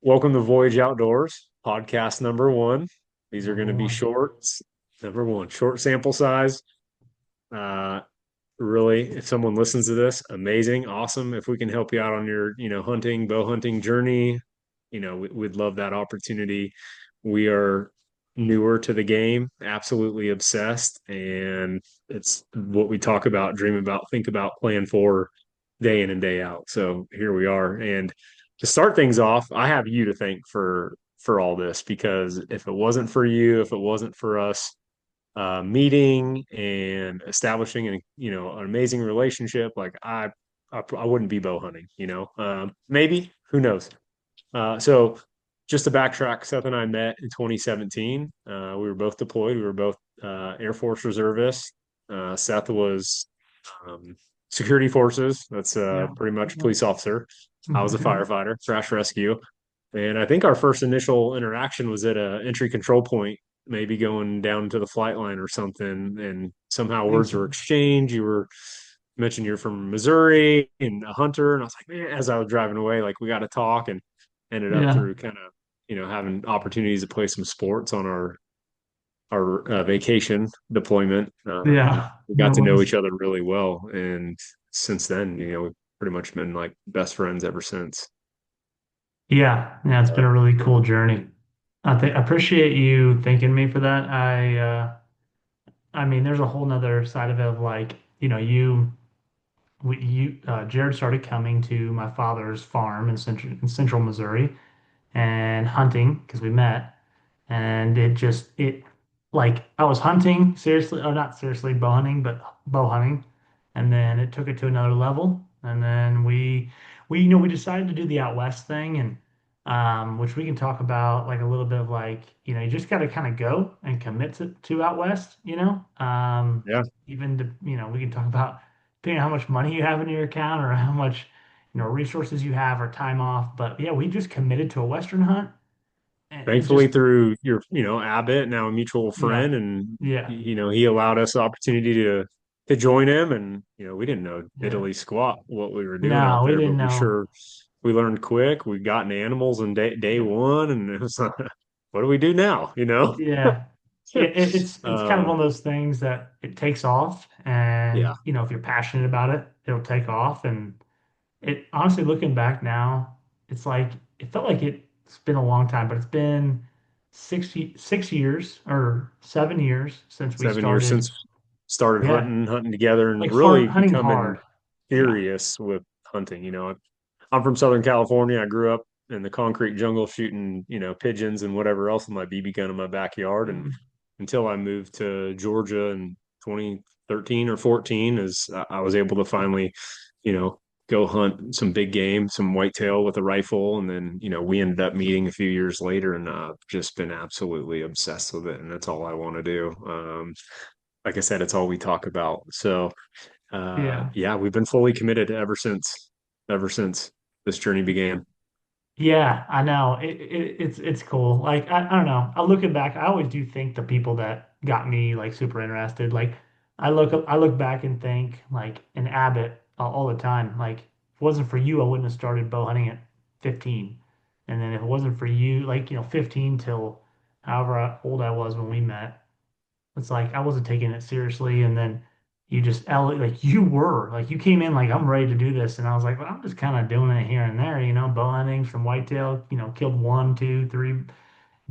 Welcome to Voyage Outdoors, podcast number one. These are going Number to be one. shorts. Number one, short sample size. Uh, really, if someone listens to this, amazing, awesome. If we can help you out on your, hunting, bow hunting journey, we'd love that opportunity. We are newer to the game, absolutely obsessed, and it's what we talk about, dream about, think about, plan for day in and day out. So here we are. And to start things off, I have you to thank for all this because if it wasn't for you, if it wasn't for us meeting and establishing an amazing relationship, like I wouldn't be bow hunting, maybe who knows. So just to backtrack, Seth and I met in 2017. We were both deployed. We were both Air Force reservists. Seth was um, security forces. That's Yeah. pretty much Yep. police officer. I was a firefighter, crash rescue. And I think our first initial interaction was at a entry control point, maybe going down to the flight line or something. And somehow I think words so. were exchanged. You mentioned you're from Missouri and a hunter. And I was like, man, as I was driving away, like we got to talk, and ended up Yeah. through kind of, having opportunities to play some sports on our vacation deployment. Yeah. We got No to know worries. each other really well. And since then, we've pretty much been like best friends ever since. Yeah. Yeah. It's been Uh, a really cool journey. I appreciate you thanking me for that. I mean, there's a whole nother side of it of like, Jared started coming to my father's farm in central Missouri and hunting because we met. And it like I was hunting seriously, or not seriously bow hunting, but bow hunting, and then it took it to another level, and then we decided to do the out west thing, and which we can talk about like a little bit of like you just got to kind of go and commit to out west, yeah, even to we can talk about depending on how much money you have in your account or how much resources you have or time off, but yeah, we just committed to a western hunt and it thankfully just through your, Abbott, now a mutual yeah, friend, and yeah, he allowed us the opportunity to join him, and we didn't know yeah. diddly squat what we were doing out No, we there, didn't but know. we learned quick. We got in animals in day Yeah, one, and it was like, what do we do now? yeah. It's kind of Um, one of those things that it takes off, and yeah, if you're passionate about it, it'll take off. And it honestly, looking back now, it's like it felt like it's been a long time, but it's been 6 years or 7 years since we 7 years started. since started Yeah, hunting together and like really hunting becoming hard. Yeah. serious with hunting. I'm from Southern California. I grew up in the concrete jungle shooting, pigeons and whatever else with my BB gun in my backyard. And Mhm. until I moved to Georgia in 2013 or 14, as I was able to finally, you know, go hunt some big game, some whitetail with a rifle. And then, we ended up meeting a few years later, and I've just been absolutely obsessed with it. And that's all I want to do. Like I said, it's all we talk about. So, Yeah. yeah, we've been fully committed ever since this journey began. Yeah, I know. It's cool. Like I don't know. I looking back, I always do think the people that got me like super interested. Like I look back and think like in Abbott all the time. Like if it wasn't for you, I wouldn't have started bow hunting at 15. And then if it wasn't for you, like 15 till however old I was when we met, it's like I wasn't taking it seriously, and then like you were like you came in like I'm ready to do this, and I was like, well, I'm just kind of doing it here and there, bow hunting from whitetail, killed one, two, three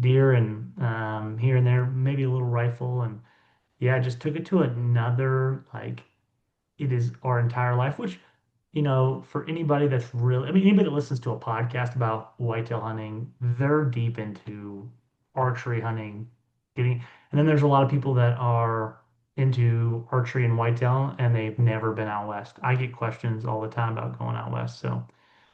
deer, and here and there, maybe a little rifle, and yeah, just took it to another like it is our entire life, which for anybody that's really, I mean, anybody that listens to a podcast about whitetail hunting, they're deep into archery hunting, getting, and then there's a lot of people that are into archery and whitetail and they've never been out west. I get questions all the time about going out west, so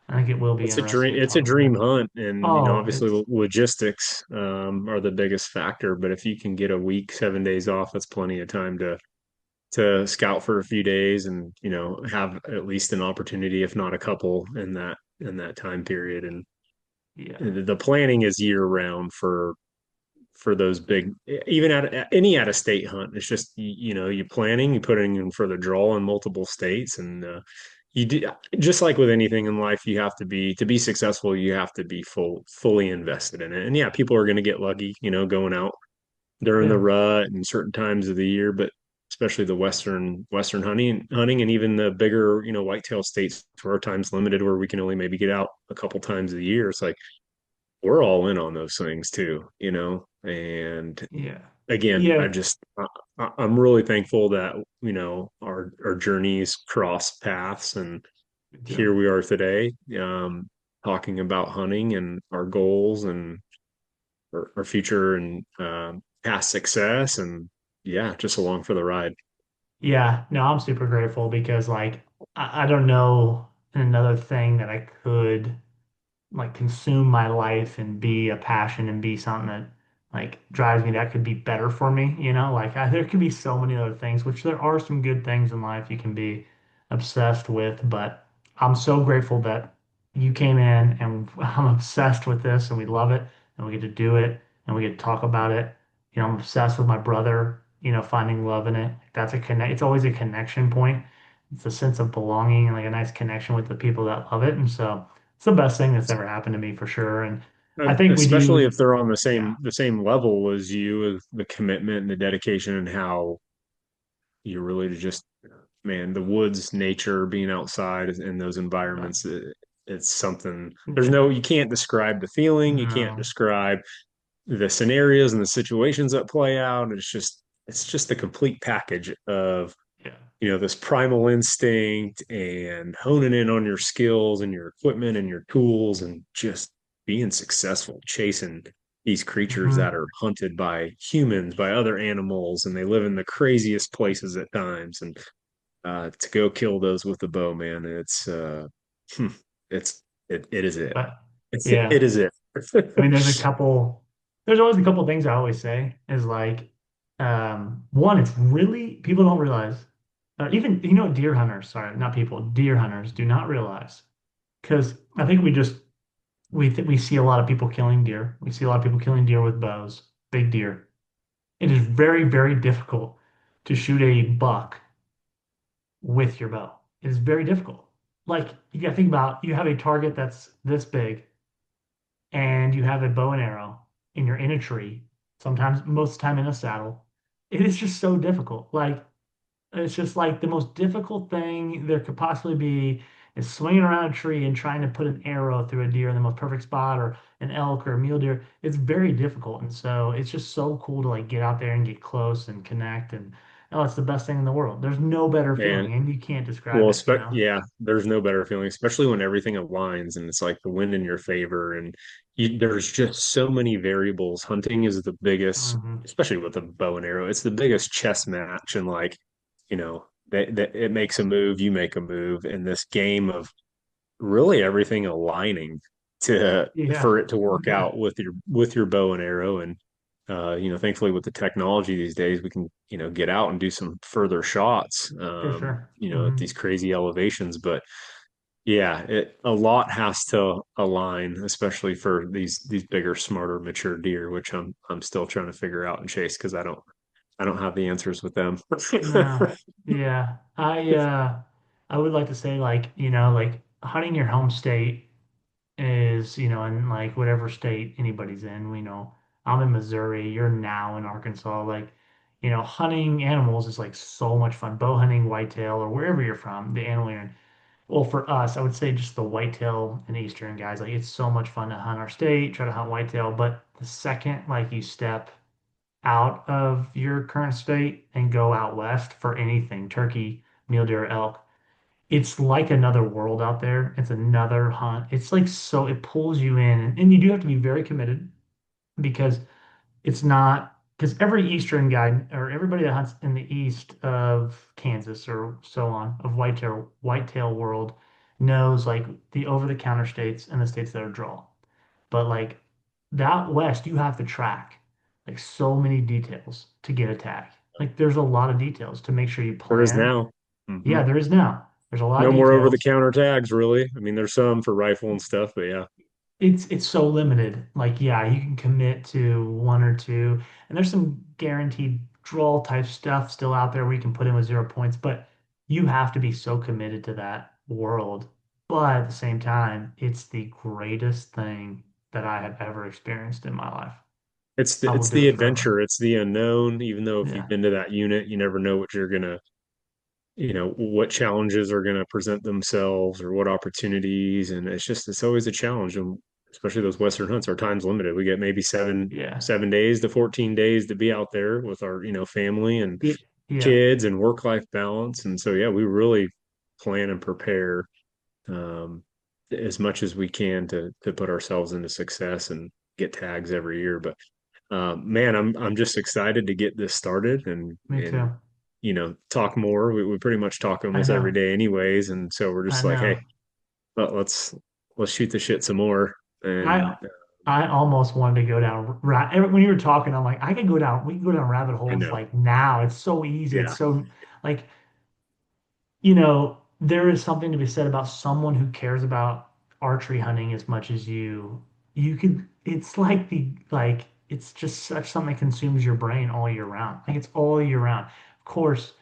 I think it will be It's a dream. interesting to It's a talk about dream it. hunt, and Oh, obviously logistics are the biggest factor. But if you can get a week, 7 days off, that's plenty of time to scout for a few days, and have at least an opportunity, if not a couple, in that time period. And yeah, the planning is year round for those big, even at any out of state hunt. It's just you planning, you putting in for the draw in multiple states, and you do, just like with anything in life, you have to be successful, you have to be fully invested in it. And yeah, people are going to get lucky, going out during the Yeah. rut and certain times of the year, but especially the western hunting and even the bigger, whitetail states where our time's limited, where we can only maybe get out a couple times a year. It's like we're all in on those things too, And Yeah. again, Yeah. I'm really thankful that our journeys cross paths, and Me too. here we are today, talking about hunting and our goals and our future and past success, and yeah, just along for the ride. Yeah, no, I'm super grateful because like I don't know another thing that I could like consume my life and be a passion and be something that like drives me that could be better for me, like there could be so many other things, which there are some good things in life you can be obsessed with, but I'm so grateful that you came in and I'm obsessed with this and we love it and we get to do it and we get to talk about it. I'm obsessed with my brother, finding love in it. That's a connect, it's always a connection point. It's a sense of belonging and like a nice connection with the people that love it. And so it's the best thing that's ever happened to me for sure. And I think we Especially if do, they're on yeah, the same level as you, with the commitment and the dedication, and how you're really to just, man, the woods, nature, being outside in those yeah, environments, it's something. yeah, You can't describe the feeling, you can't no, describe the scenarios and the situations that play out. It's just the complete package of, yeah, this primal instinct and honing in on your skills and your equipment and your tools, and just being successful chasing these creatures hmm that are hunted by humans, by other animals, and they live in the craziest places at times. And to go kill those with the bow, man, hmm, it's it is it. but It yeah, is it. I mean, there's always a couple things I always say is like, one, it's really, people don't realize, even, deer hunters, sorry, not people, deer hunters do not realize, because I think we see a lot of people killing deer. We see a lot of people killing deer with bows, big deer. It is very, very difficult to shoot a buck with your bow. It is very difficult. Like you got to think about you have a target that's this big and you have a bow and arrow and you're in a tree, sometimes most of the time in a saddle. It is just so difficult. Like it's just like the most difficult thing there could possibly be is swinging around a tree and trying to put an arrow through a deer in the most perfect spot or an elk or a mule deer. It's very difficult. And so it's just so cool to like get out there and get close and connect. And oh, it's the best thing in the world. There's no better Man, feeling and you can't describe well, it, yeah, there's no better feeling, especially when everything aligns and it's like the wind in your favor, and there's just so many variables. Hunting is the biggest, hmm especially with a bow and arrow. It's the biggest chess match, and like, that it makes a move, you make a move in this game of really everything aligning to Yeah. for it to work Yeah. out with your bow and arrow. And thankfully with the technology these days, we can, get out and do some further shots, For sure. at these crazy elevations. But yeah, a lot has to align, especially for these bigger, smarter, mature deer, which I'm still trying to figure out and chase, because I don't have the answers with them. No. Yeah. I would like to say like, like hunting your home state is, in like whatever state anybody's in. I'm in Missouri, you're now in Arkansas. Like, hunting animals is like so much fun. Bow hunting, whitetail, or wherever you're from, the animal you're in. Well, for us, I would say just the whitetail and eastern guys, like it's so much fun to hunt our state, try to hunt whitetail. But the second like you step out of your current state and go out west for anything, turkey, mule deer, elk, it's like another world out there. It's another hunt. It's like so it pulls you in, and you do have to be very committed because it's not because every Eastern guy or everybody that hunts in the east of Kansas or so on of whitetail world knows like the over-the-counter states and the states that are draw. But like that west, you have to track like so many details to get a tag. Like there's a lot of details to make sure you There is plan. now. Hmm. Yeah, there is now. There's a lot of No more over the details. counter tags, really. I mean, there's some for rifle and stuff, but yeah. It's so limited. Like, yeah, you can commit to one or two, and there's some guaranteed draw type stuff still out there where you can put in with 0 points, but you have to be so committed to that world. But at the same time, it's the greatest thing that I have ever experienced in my life. I will It's do the it forever. adventure, it's the unknown. Even though if you've Yeah. been to that unit, you never know what you're gonna, what challenges are gonna present themselves or what opportunities. And it's always a challenge. And especially those Western hunts, our time's limited. We get maybe Yeah. 7 days to 14 days to be out there with our, family and Yeah. Yeah. kids and work-life balance. And so yeah, we really plan and prepare um as much as we can to put ourselves into success and get tags every year. But man, I'm just excited to get this started Me and too. talk more. We pretty much talk I almost every know. day anyways, and so we're I just like, hey, know. let's shoot the shit some more. And I I almost wanted to go down when you were talking, I'm like, I could go down, we can go down rabbit I holes know, like now. It's so easy. It's yeah, so like, there is something to be said about someone who cares about archery hunting as much as you. You could, it's like it's just such something that consumes your brain all year round. Like it's all year round. Of course,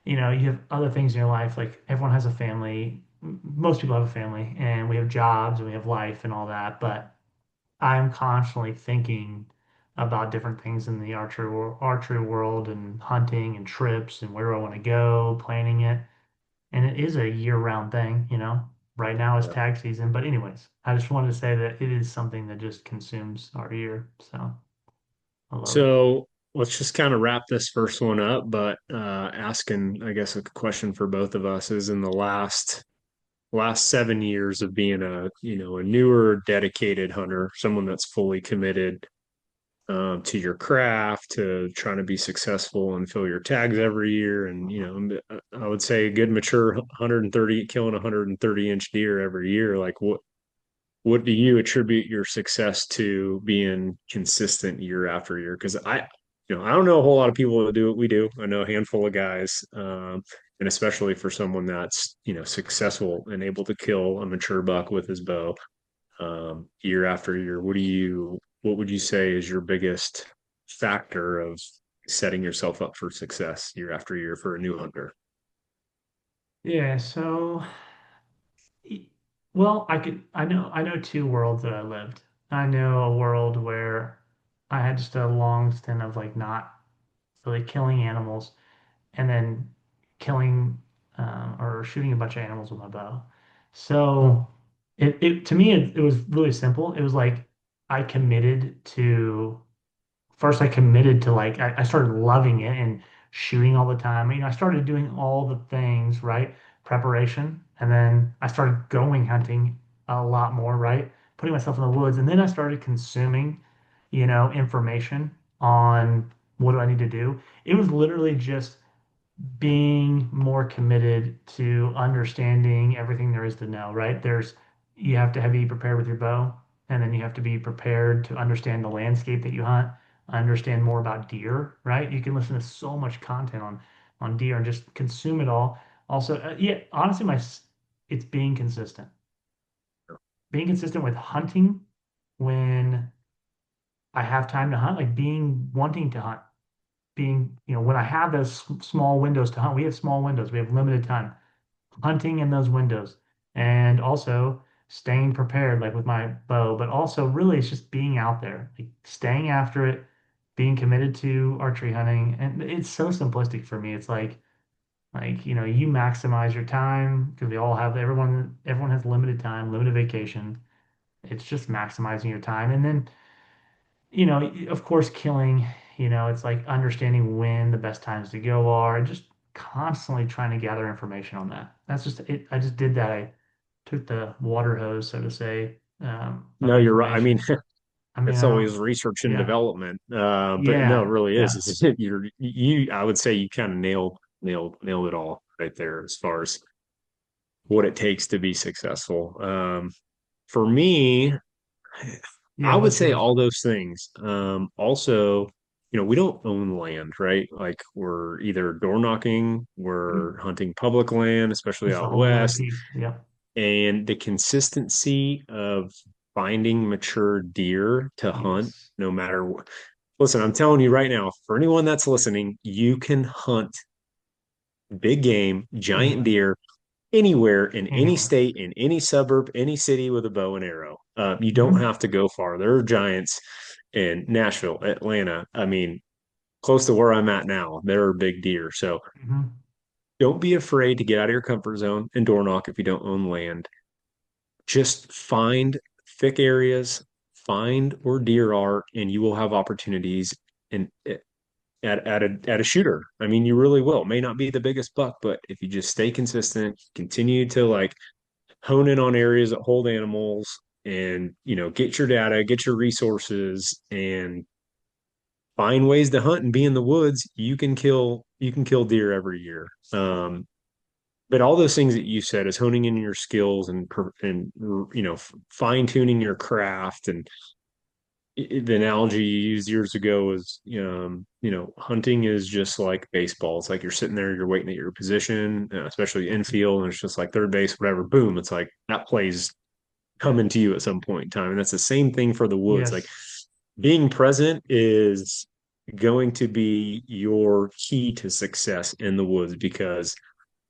you have other things in your life, like everyone has a family. Most people have a family, and we have jobs and we have life and all that, but I'm constantly thinking about different things in the archery world and hunting and trips and where I want to go, planning it. And it is a year-round thing. Right now it's yeah. tag season, but anyways, I just wanted to say that it is something that just consumes our year. So I love it. So let's just kind of wrap this first one up. But asking, I guess, a question for both of us is in the last 7 years of being a newer dedicated hunter, someone that's fully committed to your craft, to trying to be successful and fill your tags every year. And, I would say a good mature 130, killing 130-inch deer every year. Like what do you attribute your success to being consistent year after year? Because I don't know a whole lot of people that do what we do. I know a handful of guys, and especially for someone that's successful and able to kill a mature buck with his bow year after year. What would you say is your biggest factor of setting yourself up for success year after year for a new hunter? Yeah, so well, I know two worlds that I lived. I know a world where I had just a long stint of like not really killing animals and then killing or shooting a bunch of animals with my bow. So it to me it was really simple. It was like I committed to first I committed to like I started loving it and shooting all the time. I started doing all the things, right? Preparation. And then I started going hunting a lot more, right? Putting myself in the woods. And then I started consuming, information on what do I need to do. It was literally just being more committed to understanding everything there is to know, right? You have to be prepared with your bow, and then you have to be prepared to understand the landscape that you hunt, understand more about deer, right? You can listen to so much content on deer and just consume it all. Also, yeah, honestly, it's being consistent. Being consistent with hunting when I have time to hunt, like being wanting to hunt when I have those small windows to hunt, we have small windows, we have limited time, hunting in those windows, and also staying prepared, like with my bow, but also really it's just being out there, like staying after it, being committed to archery hunting. And it's so simplistic for me. It's like, you maximize your time because everyone has limited time, limited vacation. It's just maximizing your time. And then of course, killing, it's like understanding when the best times to go are, and just constantly trying to gather information on that. That's just it. I just did that. I took the water hose, so to say, of No, you're right. I mean, information. I mean, it's I don't, always research and yeah, development. But no, it yeah, really is. yeah, I would say you kind of nailed it all right there as far as what it takes to be successful. For me, yeah. I would What's say yours? all those things. Also, we don't own land, right? Like we're either door knocking, Mhm. we're hunting public land, especially That's a out whole nother west, piece. Yeah. and the consistency of finding mature deer to hunt, Yes. no matter what. Listen, I'm telling you right now, for anyone that's listening, you can hunt big game, giant Mhm. deer anywhere in any anywhere. state, in any suburb, any city with a bow and arrow. You don't Hmm. have to go far. There are giants in Nashville, Atlanta. I mean, close to where I'm at now, there are big deer. So Hmm. don't be afraid to get out of your comfort zone and door knock if you don't own land. Just find thick areas, find where deer are, and you will have opportunities and at a shooter. I mean, you really will. It may not be the biggest buck, but if you just stay consistent, continue to like hone in on areas that hold animals and get your data, get your resources, and find ways to hunt and be in the woods, you can kill deer every year. But all those things that you said is honing in your skills and fine tuning your craft. And the analogy you used years ago was hunting is just like baseball. It's like you're sitting there, you're waiting at your position, especially infield, and it's just like third base, whatever. Boom, it's like that play's coming to you at some point in time. And that's the same thing for the woods. Like Yes. being present is going to be your key to success in the woods, because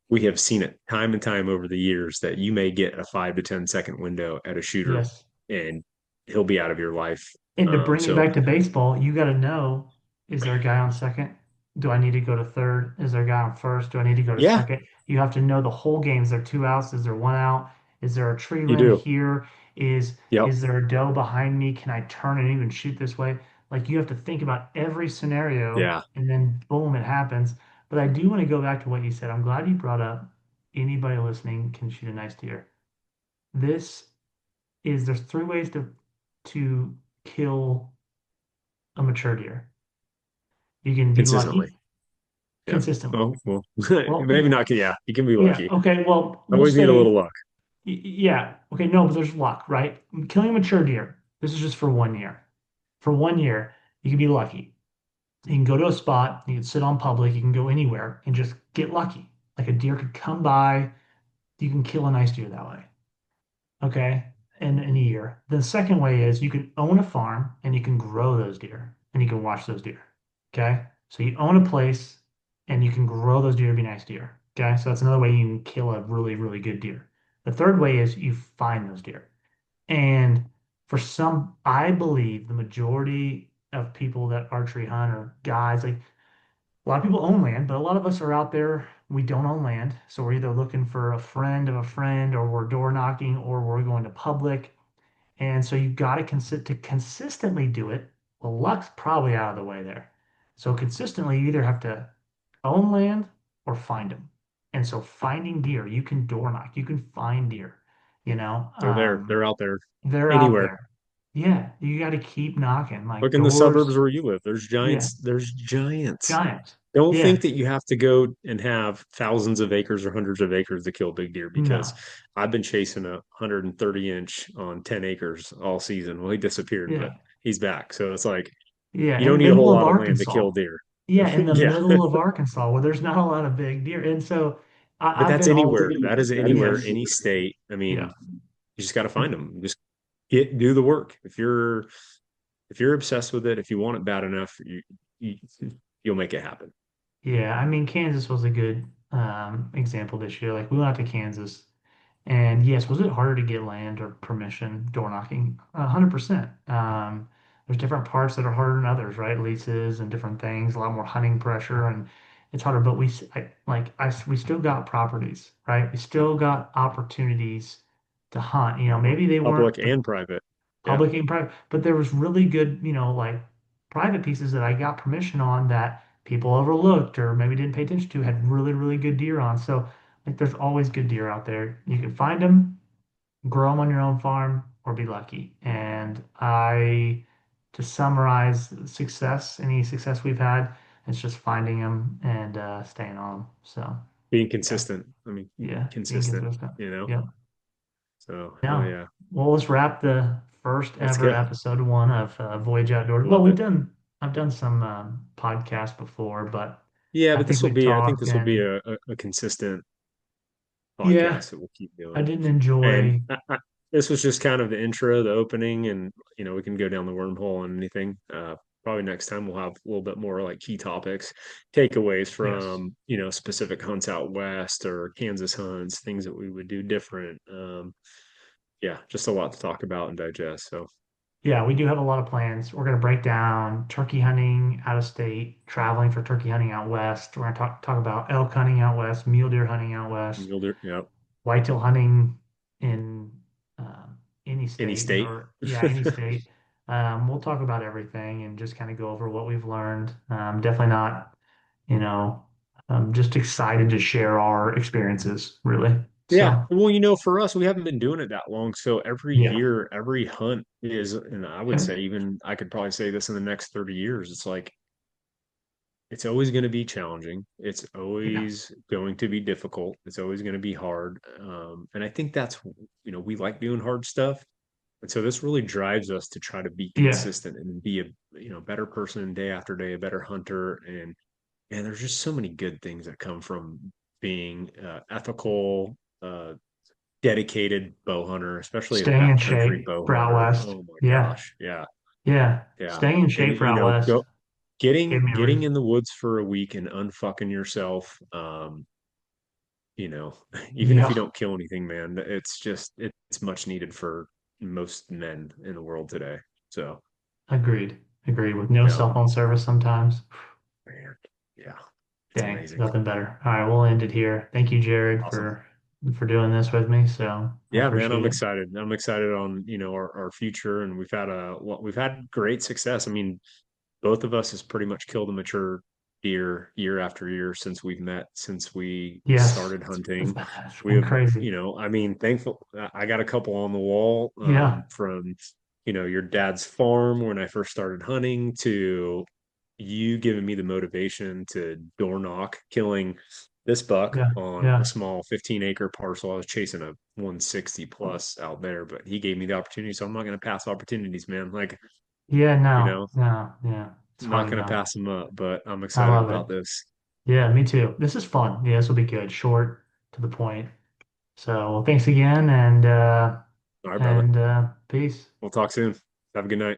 we have seen it time and time over the years that you may get a 5 to 10 second window at a shooter Yes. and he'll be out of your life. And to bring it So back to baseball, you got to know, is there a guy on second? Do I need to go to third? Is there a guy on first? Do I need to go to yeah, second? You have to know the whole game. Is there two outs? Is there one out? Is there a tree you limb do. here? Yep. Is there a doe behind me? Can I turn and even shoot this way? Like you have to think about every scenario Yeah. and then boom, it happens. But I do want to go back to what you said. I'm glad you brought up anybody listening can shoot a nice deer. This there's three ways to kill a mature deer. You can be Consistently. lucky Yep. consistently. Oh, well, Well, maybe not. Yeah, you can be yeah, lucky. okay. Well, we'll Always need a little say, luck. yeah, okay. No, but there's luck, right? Killing a mature deer. This is just for 1 year. For 1 year, you can be lucky. You can go to a spot, you can sit on public, you can go anywhere and just get lucky. Like a deer could come by, you can kill a nice deer that way. Okay, in a year. The second way is you can own a farm and you can grow those deer and you can watch those deer. Okay, so you own a place and you can grow those deer to be nice deer. Okay, so that's another way you can kill a really, really good deer. The third way is you find those deer. And for some, I believe the majority of people that archery hunt are guys like a lot of people own land, but a lot of us are out there, we don't own land. So we're either looking for a friend of a friend, or we're door knocking, or we're going to public. And so you've got to consistently do it. Well, luck's probably out of the way there. So consistently, you either have to own land or find them. And so finding deer, you can door knock, you can find deer, you know, They're there. They're out there they're out anywhere. there. Yeah, you got to keep knocking like Look in the suburbs doors. where you live. There's Yeah, giants. There's giants. giants. Don't Yeah, think that you have to go and have thousands of acres or hundreds of acres to kill big deer, because no. I've been chasing a 130 inch on 10 acres all season. Well, he disappeared, but Yeah. he's back. So it's like Yeah. you In the don't need a whole middle of lot of land to Arkansas. kill deer. Yeah, in the Yeah. middle of Arkansas where there's not a lot of big deer. And so But I've that's been all, anywhere. That is anywhere, yes. any state. I Yeah. mean, you just got to find them. Just do the work. If you're obsessed with it, if you want it bad enough, you you'll make it happen. Yeah. I mean, Kansas was a good example this year. Like we went out to Kansas. And yes, was it harder to get land or permission door knocking? 100%. There's different parts that are harder than others, right? Leases and different things, a lot more hunting pressure, and it's harder. But we still got properties, right? We still got opportunities to hunt. You know, maybe they weren't Public and private. Yeah. public and private, but there was really good, like private pieces that I got permission on that people overlooked or maybe didn't pay attention to had really, really good deer on. So like there's always good deer out there. You can find them, grow them on your own farm, or be lucky. And to summarize success, any success we've had, it's just finding them and staying on them. So Being yeah, consistent. I mean, yeah, being consistent, consistent. you know? Yeah. So hell Yeah. yeah. Well, let's wrap the first Let's ever go. episode one of Voyage Outdoors. Well, Love it. I've done some podcasts before, but Yeah, I but think we've I think talked this will be and a consistent yeah, podcast that we'll keep I doing. didn't And enjoy. this was just kind of the intro, the opening, and we can go down the wormhole on anything. probably next time we'll have a little bit more like key topics, takeaways Yes. from, specific hunts out west or Kansas hunts, things that we would do different. Yeah, just a lot to talk about and digest. So Yeah, we do have a lot of plans. We're going to break down turkey hunting out of state, traveling for turkey hunting out west. We're going to talk about elk hunting out west, mule deer hunting out west, you'll do, yeah, whitetail hunting in any any state, state. or yeah, any state. We'll talk about everything and just kind of go over what we've learned. Definitely not, you know, I'm just excited to share our experiences, really. Yeah. So, Well, for us, we haven't been doing it that long. So every yeah, year, every hunt is, and I would say even I could probably say this in the next 30 years, it's like it's always going to be challenging. It's yeah, always going to be difficult. It's always going to be hard. And I think that's, we like doing hard stuff. And so this really drives us to try to be yeah, consistent and be a, better person day after day, a better hunter. And there's just so many good things that come from being ethical, dedicated bow hunter, especially a staying in backcountry shape bow for out hunter. west. Oh my Yeah, gosh. Yeah. yeah, Yeah. staying in And shape for out west go getting gave me a getting reason. in the woods for a week and unfucking yourself, you know, even if you Yeah, don't kill anything, man, it's much needed for most men in the world today. So, agreed, agreed. With no yeah, cell phone service sometimes. man. Yeah. It's Dang, amazing. nothing better. All right, we'll end it here. Thank you, Jared, Awesome. for doing this with me. So I Yeah, man, I'm appreciate it. excited. I'm excited on, our future, and we've had great success. I mean, both of us has pretty much killed a mature deer year after year since we've met, since we Yes, started it's hunting. been, it's We been have, crazy. I mean, thankful. I got a couple on the wall, Yeah, from, your dad's farm when I first started hunting to you giving me the motivation to door knock, killing this buck yeah, on a yeah, small 15-acre parcel. I was chasing a 160 plus out there, but he gave me the opportunity. So I'm not going to pass opportunities, man. Like, yeah. you No, know, no, yeah. It's not hard going to enough. pass them up, but I'm I excited love it. about this. Yeah, me too. This is fun. Yeah, this will be good. Short, to the point. So, well, thanks again, All right, brother. peace. We'll talk soon. Have a good night.